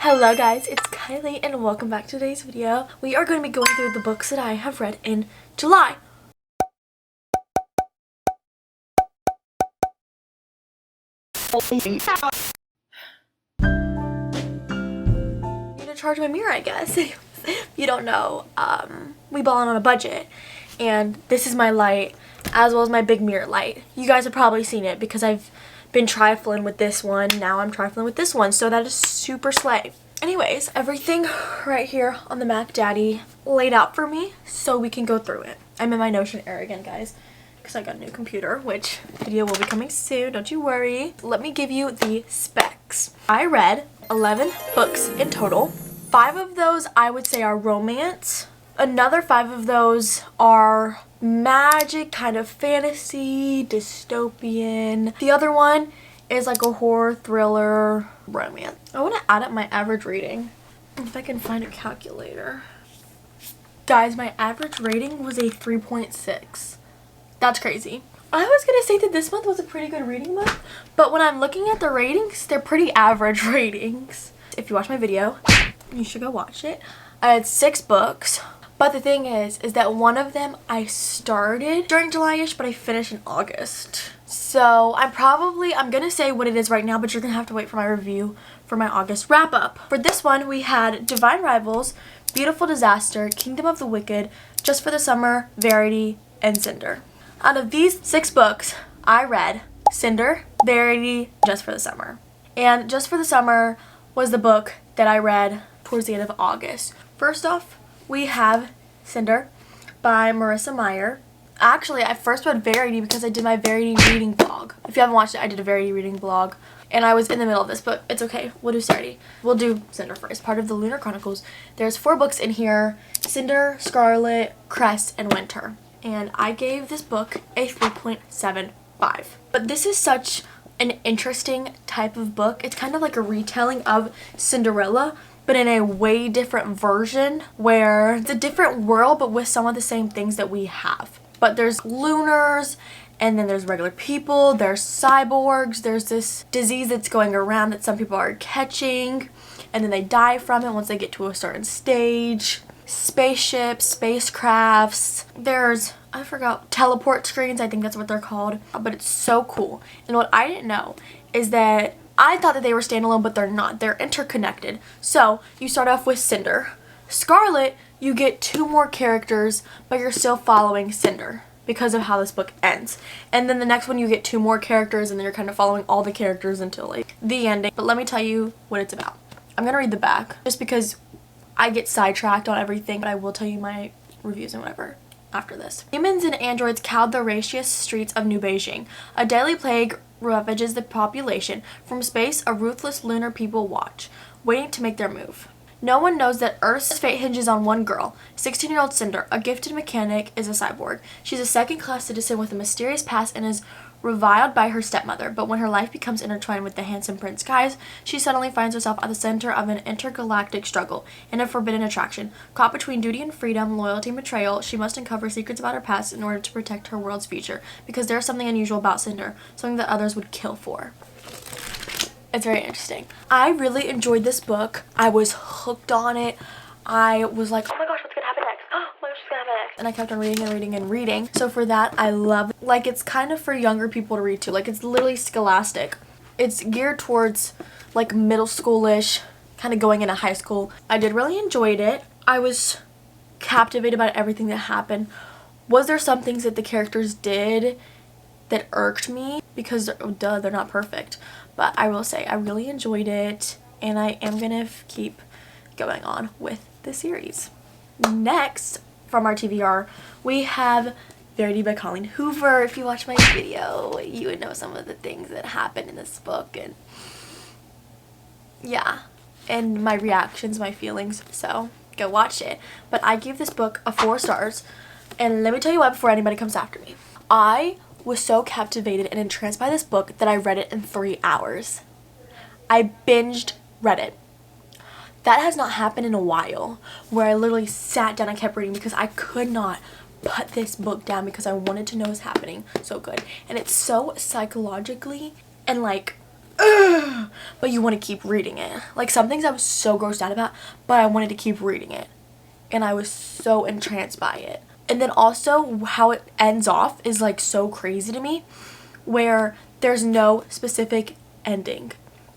Hello guys, it's Kylie and welcome back to today's video. We are going to be going through the books that I have read in July. I need to charge my mirror, I guess. If you don't know, we ballin' on a budget and this is my light as well as my big mirror light. You guys have probably seen it because I've been trifling with this one. Now I'm trifling with this one, so that is super slay. Anyways, everything right here on the Mac Daddy laid out for me so we can go through it. I'm in my Notion era again, guys, because I got a new computer, which video will be coming soon, don't you worry. Let me give you the specs. I read 11 books in total. 5 of those I would say are romance. Another 5 of those are magic, kind of fantasy, dystopian. The other one is like a horror, thriller, romance. I want to add up my average rating. If I can find a calculator. Guys, my average rating was a 3.6. That's crazy. I was going to say that this month was a pretty good reading month, but when I'm looking at the ratings, they're pretty average ratings. If you watch my video, you should go watch it. I had 6 books. But the thing is that one of them I started during July-ish, but I finished in August. So I'm gonna say what it is right now, but you're gonna have to wait for my review for my August wrap up. For this one, we had Divine Rivals, Beautiful Disaster, Kingdom of the Wicked, Just for the Summer, Verity, and Cinder. Out of these 6 books, I read Cinder, Verity, Just for the Summer. And Just for the Summer was the book that I read towards the end of August. First off, we have Cinder by Marissa Meyer. Actually, I first read Verity because I did my Verity reading vlog. If you haven't watched it, I did a Verity reading vlog. And I was in the middle of this, but it's okay. We'll do Verity. We'll do Cinder first, part of the Lunar Chronicles. There's 4 books in here. Cinder, Scarlet, Crest, and Winter. And I gave this book a 3.75. But this is such an interesting type of book. It's kind of like a retelling of Cinderella, but in a way different version where it's a different world but with some of the same things that we have. But there's lunars, and then there's regular people, there's cyborgs, there's this disease that's going around that some people are catching, and then they die from it once they get to a certain stage. Spaceships, spacecrafts, there's, I forgot, teleport screens, I think that's what they're called. But it's so cool. And what I didn't know is that I thought that they were standalone, but they're not. They're interconnected. So you start off with Cinder. Scarlet, you get 2 more characters, but you're still following Cinder because of how this book ends. And then the next one you get 2 more characters, and then you're kind of following all the characters until like the ending. But let me tell you what it's about. I'm gonna read the back just because I get sidetracked on everything, but I will tell you my reviews and whatever after this. Humans and androids crowd the raciest streets of New Beijing. A deadly plague ravages the population. From space, a ruthless lunar people watch, waiting to make their move. No one knows that Earth's fate hinges on one girl. 16-year-old Cinder, a gifted mechanic, is a cyborg. She's a second-class citizen with a mysterious past and is reviled by her stepmother, but when her life becomes intertwined with the handsome Prince Kai's, she suddenly finds herself at the center of an intergalactic struggle and a forbidden attraction. Caught between duty and freedom, loyalty and betrayal, she must uncover secrets about her past in order to protect her world's future, because there's something unusual about Cinder, something that others would kill for. It's very interesting. I really enjoyed this book. I was hooked on it. I was like, oh my gosh, what's gonna happen next? Oh my gosh, what's gonna happen next? And I kept on reading and reading and reading. So for that, I love it. Like, it's kind of for younger people to read too. Like, it's literally scholastic. It's geared towards like middle schoolish, kind of going into high school. I did really enjoyed it. I was captivated by everything that happened. Was there some things that the characters did that irked me? Because, duh, they're not perfect. But I will say, I really enjoyed it, and I am gonna keep going on with the series. Next, from our TBR, we have Verity by Colleen Hoover. If you watch my video, you would know some of the things that happened in this book, and yeah, and my reactions, my feelings, so go watch it. But I gave this book a 4 stars, and let me tell you why before anybody comes after me. I was so captivated and entranced by this book that I read it in 3 hours. I binged read it. That has not happened in a while, where I literally sat down and kept reading because I could not put this book down because I wanted to know what's happening so good. And it's so psychologically and like ugh, but you want to keep reading it. Like, some things I was so grossed out about, but I wanted to keep reading it. And I was so entranced by it. And then also how it ends off is like so crazy to me, where there's no specific ending.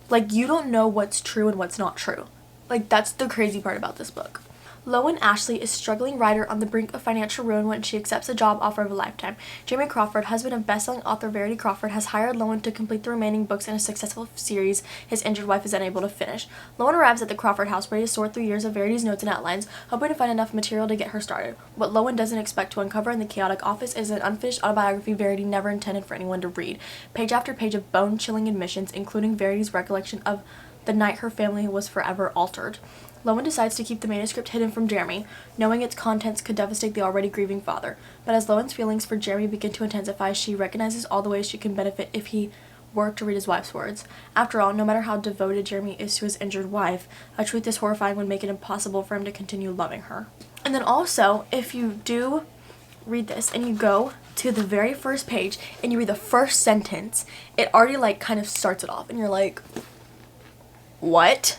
Like, you don't know what's true and what's not true. Like, that's the crazy part about this book. Lowen Ashley is a struggling writer on the brink of financial ruin when she accepts a job offer of a lifetime. Jeremy Crawford, husband of best-selling author Verity Crawford, has hired Lowen to complete the remaining books in a successful series his injured wife is unable to finish. Lowen arrives at the Crawford house ready to sort through years of Verity's notes and outlines, hoping to find enough material to get her started. What Lowen doesn't expect to uncover in the chaotic office is an unfinished autobiography Verity never intended for anyone to read. Page after page of bone-chilling admissions, including Verity's recollection of the night her family was forever altered. Lowen decides to keep the manuscript hidden from Jeremy, knowing its contents could devastate the already grieving father. But as Lowen's feelings for Jeremy begin to intensify, she recognizes all the ways she can benefit if he were to read his wife's words. After all, no matter how devoted Jeremy is to his injured wife, a truth this horrifying would make it impossible for him to continue loving her. And then also, if you do read this and you go to the very first page and you read the first sentence, it already like kind of starts it off and you're like, what?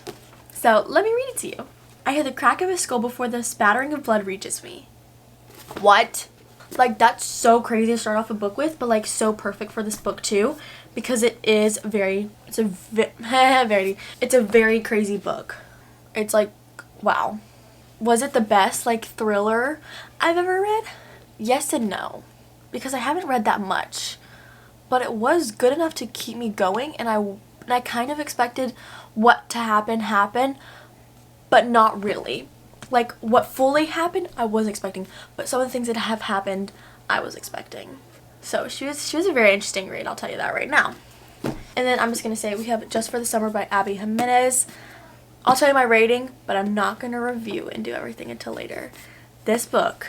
So, let me read it to you. I hear the crack of his skull before the spattering of blood reaches me. What? Like, that's so crazy to start off a book with, but like so perfect for this book too, because it's a very crazy book. It's like, wow. Was it the best like thriller I've ever read? Yes and no, because I haven't read that much, but it was good enough to keep me going, and I kind of expected what to happen, but not really. Like, what fully happened, I was expecting, but some of the things that have happened, I was expecting. So she was a very interesting read, I'll tell you that right now. And then I'm just going to say we have Just for the Summer by Abby Jimenez. I'll tell you my rating, but I'm not going to review and do everything until later. This book,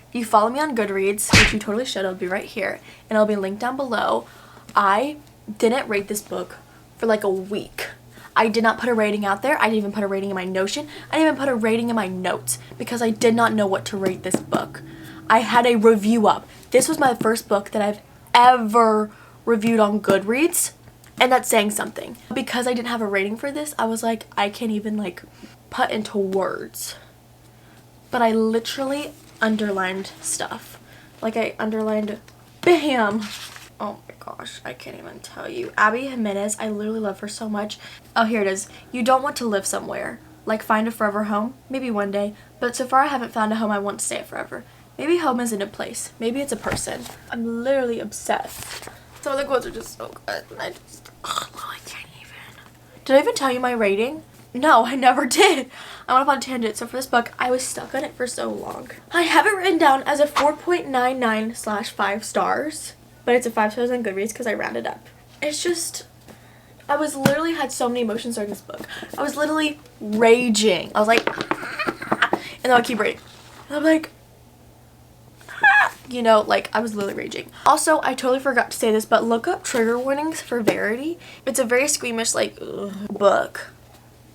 if you follow me on Goodreads, which you totally should, it'll be right here, and it'll be linked down below. I didn't rate this book for like a week. I did not put a rating out there. I didn't even put a rating in my Notion. I didn't even put a rating in my notes because I did not know what to rate this book. I had a review up. This was my first book that I've ever reviewed on Goodreads, and that's saying something. Because I didn't have a rating for this, I was like, I can't even like put into words. But I literally underlined stuff. Like, I underlined, bam! Oh my gosh, I can't even tell you. Abby Jimenez, I literally love her so much. Oh, here it is. You don't want to live somewhere. Like, find a forever home? Maybe one day. But so far I haven't found a home I want to stay at forever. Maybe home isn't a place. Maybe it's a person. I'm literally obsessed. Some of the quotes are just so good. And I can't even. Did I even tell you my rating? No, I never did. I went off on a tangent. So for this book, I was stuck on it for so long. I have it written down as a 4.99/5 stars. But it's a 5 stars on Goodreads because I rounded up. It's just, I was literally had so many emotions during this book. I was literally raging. I was like, and then I'll keep reading. And I'm like, you know, like, I was literally raging. Also, I totally forgot to say this, but look up trigger warnings for Verity. It's a very squeamish, like, book.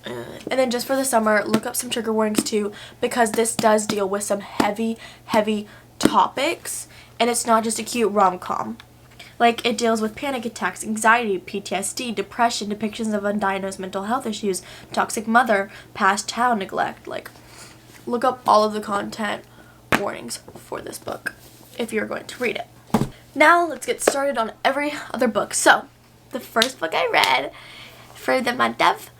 And then Just for the Summer, look up some trigger warnings too, because this does deal with some heavy topics. And it's not just a cute rom-com. Like, it deals with panic attacks, anxiety, PTSD, depression, depictions of undiagnosed mental health issues, toxic mother, past child neglect. Like, look up all of the content warnings for this book if you're going to read it. Now, let's get started on every other book. So, the first book I read for the month of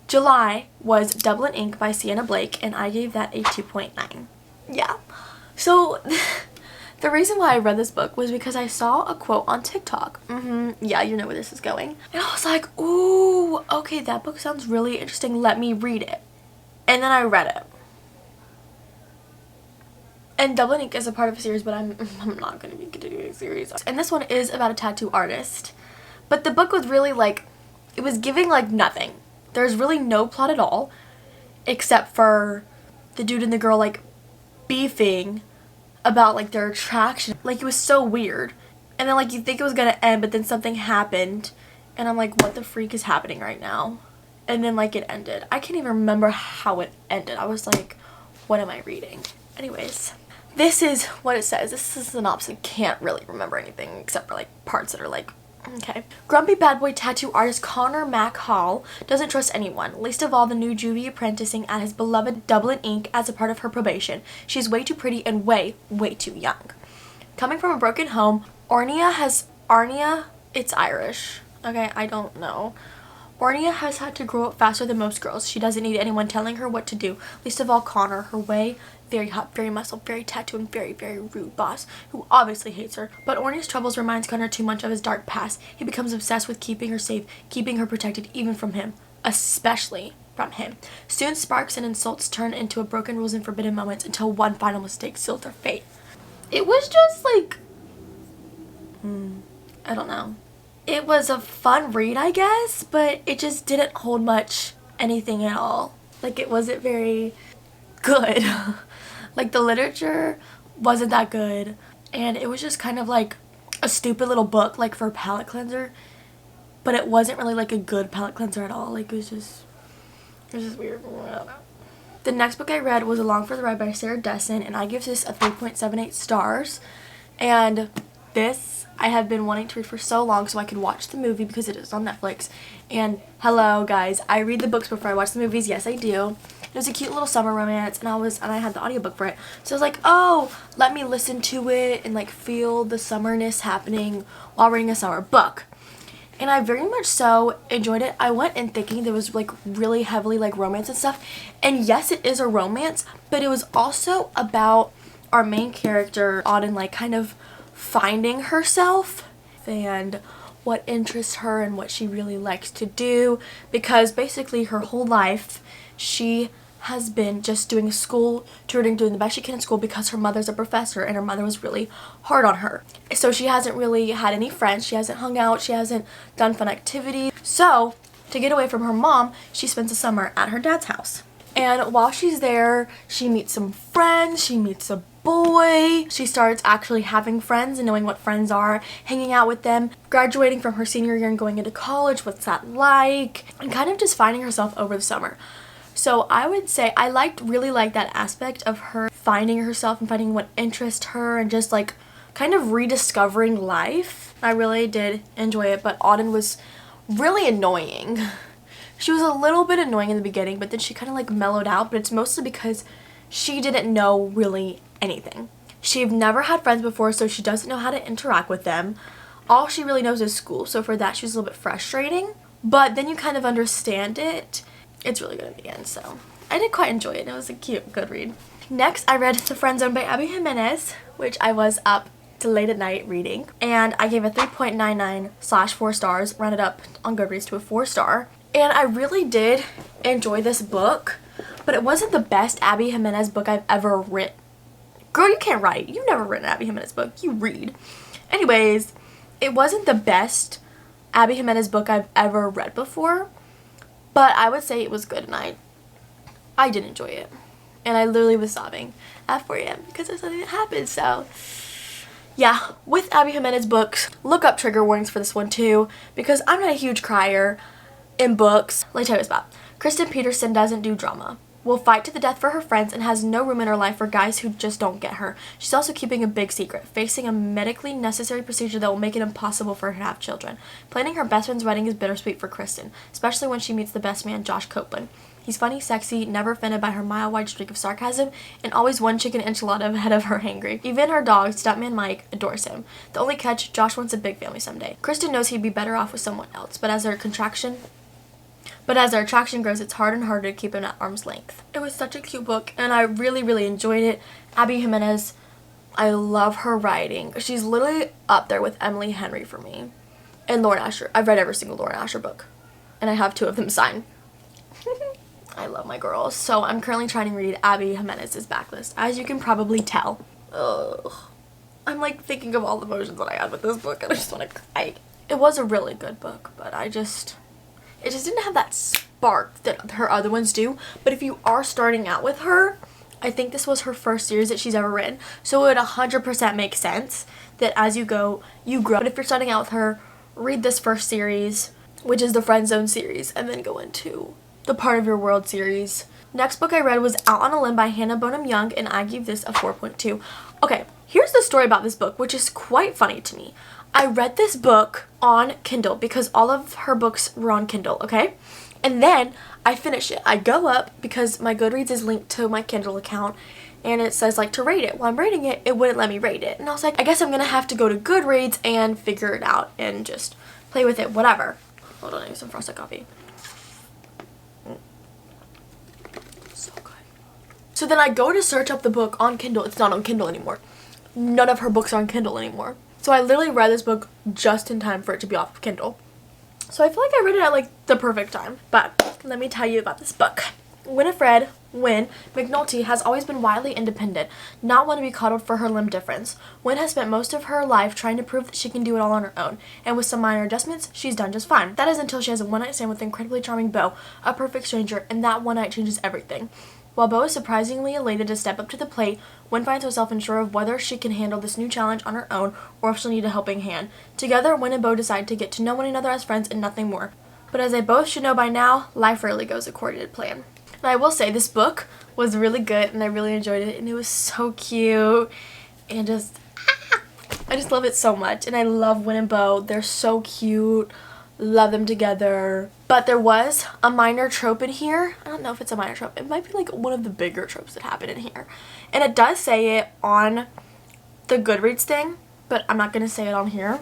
July was Dublin Inc. by Sienna Blake, and I gave that a 2.9. Yeah. So, the reason why I read this book was because I saw a quote on TikTok. Yeah, you know where this is going. And I was like, ooh, okay, that book sounds really interesting. Let me read it. And then I read it. And Dublin Inc. is a part of a series, but I'm not going to be continuing a series. And this one is about a tattoo artist. But the book was really like, it was giving like nothing. There's really no plot at all, except for the dude and the girl like beefing about like their attraction. Like, it was so weird. And then like you think it was gonna end, but then something happened and I'm like, what the freak is happening right now? And then like it ended. I can't even remember how it ended. I was like, what am I reading? Anyways, this is what it says. This is a synopsis. I can't really remember anything except for like parts that are like Okay. Grumpy bad boy tattoo artist Connor Mac Hall doesn't trust anyone, least of all the new juvie apprenticing at his beloved Dublin Inc. as a part of her probation. She's way too pretty and way too young. Coming from a broken home, Arnia, it's Irish. Okay, I don't know. Ornia has had to grow up faster than most girls. She doesn't need anyone telling her what to do, least of all Connor, her way, very hot, very muscle, very tattooed, and very rude boss, who obviously hates her. But Ornia's troubles reminds Connor too much of his dark past. He becomes obsessed with keeping her safe, keeping her protected even from him, especially from him. Soon sparks and insults turn into broken rules and forbidden moments until one final mistake seals their fate. It was just like, I don't know. It was a fun read, I guess, but it just didn't hold much anything at all. Like, it wasn't very good. Like, the literature wasn't that good, and it was just kind of like a stupid little book, like, for a palate cleanser, but it wasn't really like a good palate cleanser at all. Like, it was just weird. I don't know. The next book I read was Along for the Ride by Sarah Dessen, and I give this a 3.78 stars, and this I have been wanting to read for so long so I could watch the movie because it is on Netflix. And hello guys, I read the books before I watch the movies. Yes, I do. It was a cute little summer romance, and I had the audiobook for it. So I was like, oh, let me listen to it and like feel the summerness happening while reading a summer book. And I very much so enjoyed it. I went in thinking there was like really heavily like romance and stuff. And yes, it is a romance, but it was also about our main character, Auden, like kind of finding herself and what interests her and what she really likes to do, because basically her whole life she has been just doing school, doing the best she can in school because her mother's a professor and her mother was really hard on her. So she hasn't really had any friends, she hasn't hung out, she hasn't done fun activities. So to get away from her mom, she spends the summer at her dad's house. And while she's there, she meets some friends, she meets a boy, she starts actually having friends and knowing what friends are, hanging out with them, graduating from her senior year and going into college, what's that like, and kind of just finding herself over the summer. So I would say I really liked that aspect of her finding herself and finding what interests her and just like kind of rediscovering life. I really did enjoy it, but Auden was really annoying. She was a little bit annoying in the beginning, but then she kind of like mellowed out, but it's mostly because she didn't know really anything. She've never had friends before, so she doesn't know how to interact with them. All she really knows is school, so for that she's a little bit frustrating, but then you kind of understand it. It's really good in the end, so I did quite enjoy it. It was a cute, good read. Next, I read The Friend Zone by Abby Jimenez, which I was up to late at night reading, and I gave a 3.99/4 stars, rounded up on Goodreads to a 4-star. And I really did enjoy this book, but it wasn't the best Abby Jimenez book I've ever written. Girl, you can't write. You've never written an Abby Jimenez book. You read. Anyways, it wasn't the best Abby Jimenez book I've ever read before, but I would say it was good, and I did enjoy it. And I literally was sobbing at 4 a.m. because there's something that happened, so yeah, with Abby Jimenez books, look up trigger warnings for this one too, because I'm not a huge crier in books. Let me tell you this about. Kristen Peterson doesn't do drama, will fight to the death for her friends, and has no room in her life for guys who just don't get her. She's also keeping a big secret, facing a medically necessary procedure that will make it impossible for her to have children. Planning her best friend's wedding is bittersweet for Kristen, especially when she meets the best man, Josh Copeland. He's funny, sexy, never offended by her mile-wide streak of sarcasm, and always one chicken enchilada ahead of her hangry. Even her dog, stuntman Mike, adores him. The only catch, Josh wants a big family someday. Kristen knows he'd be better off with someone else, but as their attraction grows, it's harder and harder to keep him at arm's length. It was such a cute book, and I really enjoyed it. Abby Jimenez, I love her writing. She's literally up there with Emily Henry for me. And Lauren Asher. I've read every single Lauren Asher book, and I have 2 of them signed. I love my girls. So I'm currently trying to read Abby Jimenez's backlist, as you can probably tell. Ugh. I'm like thinking of all the emotions that I had with this book, and I just want to cry. It was a really good book, but it just didn't have that spark that her other ones do. But if you are starting out with her, I think this was her first series that she's ever written, so it would 100% make sense that as you go, you grow. But if you're starting out with her, read this first series, which is the Friend Zone series, and then go into the Part of Your World series. Next book I read was Out on a Limb by Hannah Bonham Young, and I gave this a 4.2. Okay, here's the story about this book, which is quite funny to me. I read this book on Kindle because all of her books were on Kindle, okay? And then I finish it. I go up because my Goodreads is linked to my Kindle account and it says like to rate it. While I'm rating it, it wouldn't let me rate it. And I was like, I guess I'm gonna have to go to Goodreads and figure it out and just play with it, whatever. Hold on, I need some frosted coffee. So good. So then I go to search up the book on Kindle. It's not on Kindle anymore. None of her books are on Kindle anymore. So I literally read this book just in time for it to be off of Kindle. So I feel like I read it at like the perfect time. But let me tell you about this book. Winifred Wynne McNulty has always been wildly independent, not one to be coddled for her limb difference. Wynne has spent most of her life trying to prove that she can do it all on her own, and with some minor adjustments, she's done just fine. That is until she has a one-night stand with the incredibly charming Beau, a perfect stranger, and that one night changes everything. While Beau is surprisingly elated to step up to the plate, Wynne finds herself unsure of whether she can handle this new challenge on her own or if she'll need a helping hand. Together, Wynne and Beau decide to get to know one another as friends and nothing more. But as they both should know by now, life rarely goes according to plan. And I will say, this book was really good and I really enjoyed it, and it was so cute and I just love it so much. And I love Wynne and Beau. They're so cute. Love them together. But there was a minor trope in here. I don't know if it's a minor trope. It might be like one of the bigger tropes that happen in here. And it does say it on the Goodreads thing, but I'm not going to say it on here.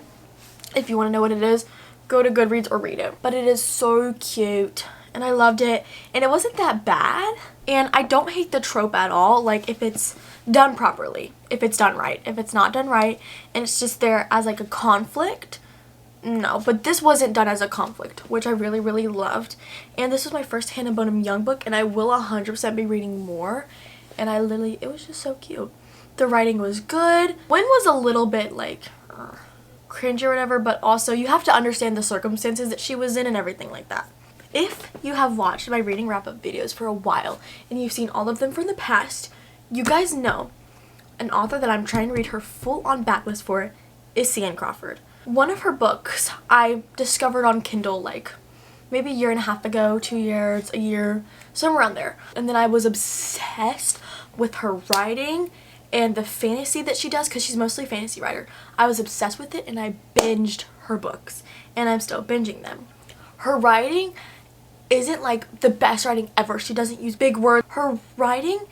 If you want to know what it is, go to Goodreads or read it. But it is so cute. And I loved it. And it wasn't that bad. And I don't hate the trope at all. Like, if it's done properly. If it's done right. If it's not done right and it's just there as like a conflict, no. But this wasn't done as a conflict, which I really, really loved. And this was my first Hannah Bonham Young book, and I will 100% be reading more. And it was just so cute. The writing was good. Wynne was a little bit like cringe or whatever, but also you have to understand the circumstances that she was in and everything like that. If you have watched my reading wrap-up videos for a while and you've seen all of them from the past, you guys know an author that I'm trying to read her full-on backlist for is C.N. Crawford. One of her books I discovered on Kindle like maybe a year and a half ago, 2 years, a year, somewhere around there. And then I was obsessed with her writing and the fantasy that she does, because she's mostly a fantasy writer. I was obsessed with it and I binged her books, and I'm still binging them. Her writing isn't like the best writing ever. She doesn't use big words. Her writing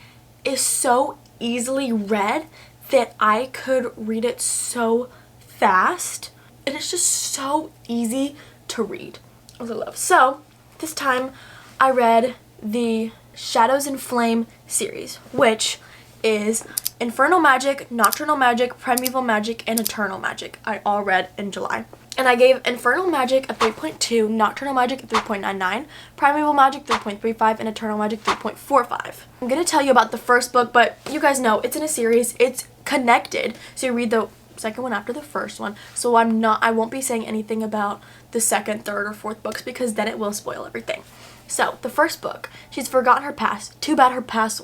is so easily read that I could read it so fast, and it's just so easy to read. I love. So this time I read the Shadows and Flame series, which is Infernal Magic, Nocturnal Magic, Primeval Magic, and Eternal Magic. I all read in July. And I gave Infernal Magic a 3.2, Nocturnal Magic a 3.99, Primeval Magic 3.35, and Eternal Magic 3.45. I'm going to tell you about the first book, but you guys know it's in a series. It's connected. So you read the second one after the first one. So I won't be saying anything about the second, third, or fourth books, because then it will spoil everything. So the first book, she's forgotten her past. Too bad her past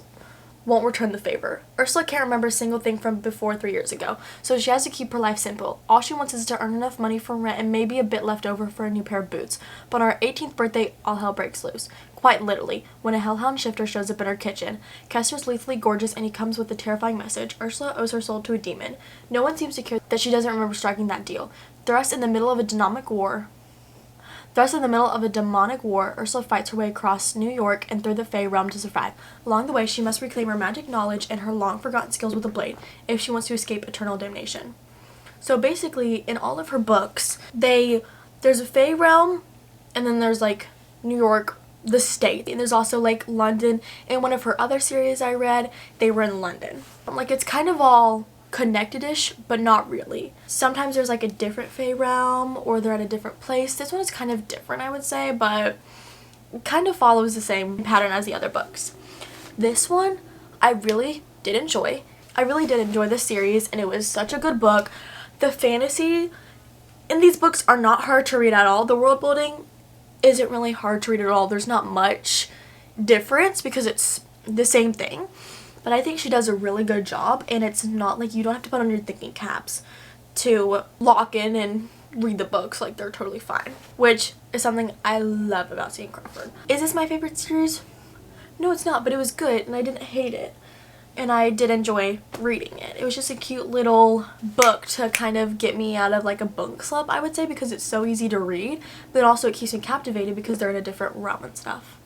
won't return the favor. Ursula can't remember a single thing from before 3 years ago, so she has to keep her life simple. All she wants is to earn enough money from rent and maybe a bit left over for a new pair of boots. But on her 18th birthday, all hell breaks loose. Quite literally, when a hellhound shifter shows up in her kitchen. Kester's lethally gorgeous, and he comes with a terrifying message. Ursula owes her soul to a demon. No one seems to care that she doesn't remember striking that deal. Thrust in the middle of a demonic war, Ursula fights her way across New York and through the Fey realm to survive. Along the way, she must reclaim her magic knowledge and her long-forgotten skills with a blade if she wants to escape eternal damnation. So basically, in all of her books, there's a Fey realm, and then there's like New York, the state, and there's also like London. In one of her other series I read, they were in London. Like, it's kind of all connected-ish, but not really. Sometimes there's like a different Fey realm, or they're at a different place. This one is kind of different, I would say, but it kind of follows the same pattern as the other books. This one I really did enjoy. I really did enjoy the series, and it was such a good book. The fantasy in these books are not hard to read at all. The world building isn't really hard to read at all. There's not much difference because it's the same thing. But I think she does a really good job, and it's not like you don't have to put on your thinking caps to lock in and read the books. Like, they're totally fine, which is something I love about C.N. Crawford. Is this my favorite series? No, it's not, but it was good, and I didn't hate it. and I did enjoy reading it. It was just a cute little book to kind of get me out of like a book slump, I would say, because it's so easy to read, but also it keeps me captivated because they're in a different realm and stuff.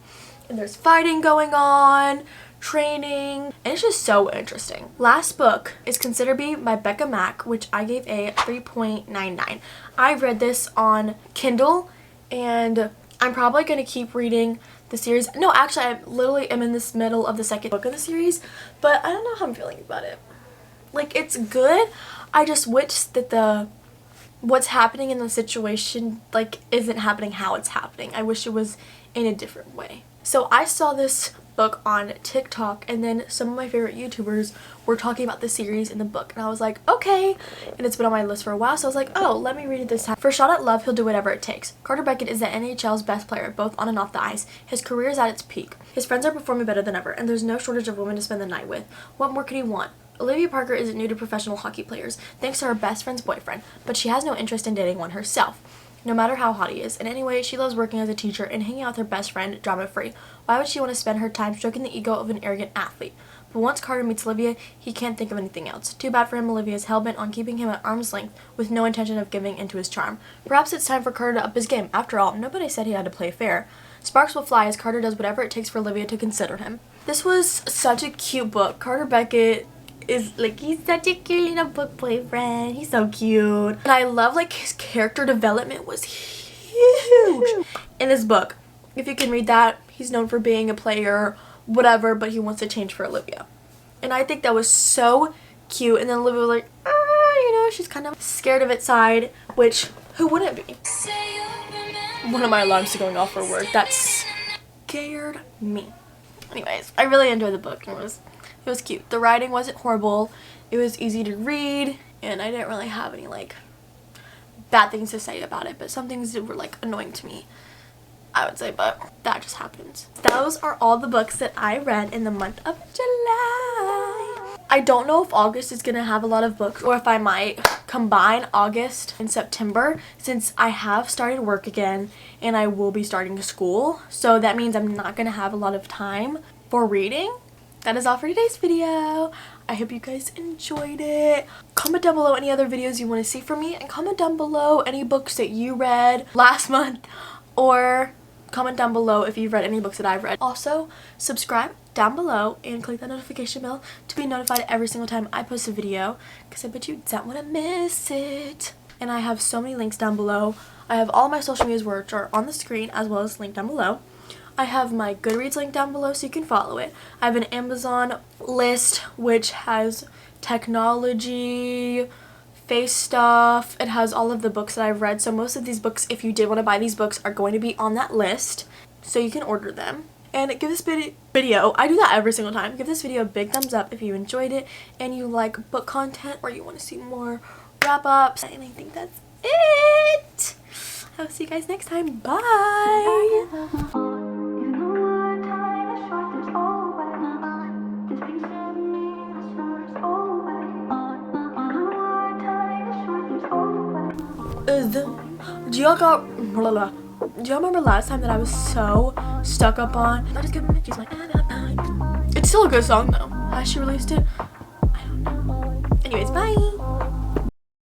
And there's fighting going on, training, and it's just so interesting. Last book is Consider Me by Becca Mack, which I gave a 3.99. I read this on Kindle, and I'm probably going to keep reading the series. No, actually, I literally am in this middle of the second book of the series, but I don't know how I'm feeling about it. Like, it's good. I just wish that what's happening in the situation, like, isn't happening how it's happening. I wish it was in a different way. So I saw this book on TikTok, and then some of my favorite YouTubers were talking about the series in the book, and I was like, okay, and it's been on my list for a while, so I was like, oh, let me read it this time. For Shot at Love, he'll do whatever it takes. Carter Beckett is the NHL's best player, both on and off the ice. His career is at its peak. His friends are performing better than ever, and there's no shortage of women to spend the night with. What more could he want? Olivia Parker isn't new to professional hockey players, thanks to her best friend's boyfriend, but she has no interest in dating one herself. No matter how hot he is. And anyway, she loves working as a teacher and hanging out with her best friend, drama-free. Why would she want to spend her time stroking the ego of an arrogant athlete? But once Carter meets Olivia, he can't think of anything else. Too bad for him, Olivia is hell-bent on keeping him at arm's length with no intention of giving into his charm. Perhaps it's time for Carter to up his game. After all, nobody said he had to play fair. Sparks will fly as Carter does whatever it takes for Olivia to consider him. This was such a cute book. Carter Beckett is like, he's such a cute little book boyfriend. He's so cute. And I love, like, his character development was huge in this book. If you can read that, he's known for being a player, whatever, but he wants to change for Olivia. And I think that was so cute. And then Olivia was like, you know, she's kind of scared of its side, which, who wouldn't be? One of my alarms is going off for work. That scared me. Anyways, I really enjoyed the book. It was cute. The writing wasn't horrible. It was easy to read, and I didn't really have any, like, bad things to say about it, but some things that were, like, annoying to me, I would say, but that just happens. Those are all the books that I read in the month of July. I don't know if August is gonna have a lot of books, or if I might combine August and September, since I have started work again and I will be starting school, so that means I'm not gonna have a lot of time for reading. That is all for today's video. I hope you guys enjoyed it. Comment down below any other videos you want to see from me, and comment down below any books that you read last month, or comment down below if you've read any books that I've read. Also, subscribe down below and click that notification bell to be notified every single time I post a video, because I bet you don't want to miss it. And I have so many links down below. I have all my social medias which are on the screen, as well as linked down below. I have my Goodreads link down below so you can follow it. I have an Amazon list which has technology, face stuff. It has all of the books that I've read. So most of these books, if you did want to buy these books, are going to be on that list. So you can order them. And give this video, I do that every single time, give this video a big thumbs up if you enjoyed it and you like book content, or you want to see more wrap-ups. And I think that's it. I'll see you guys next time. Bye. Do y'all remember last time that I was so stuck up on it's still a good song though. Has she released it? I don't know. Anyways, bye.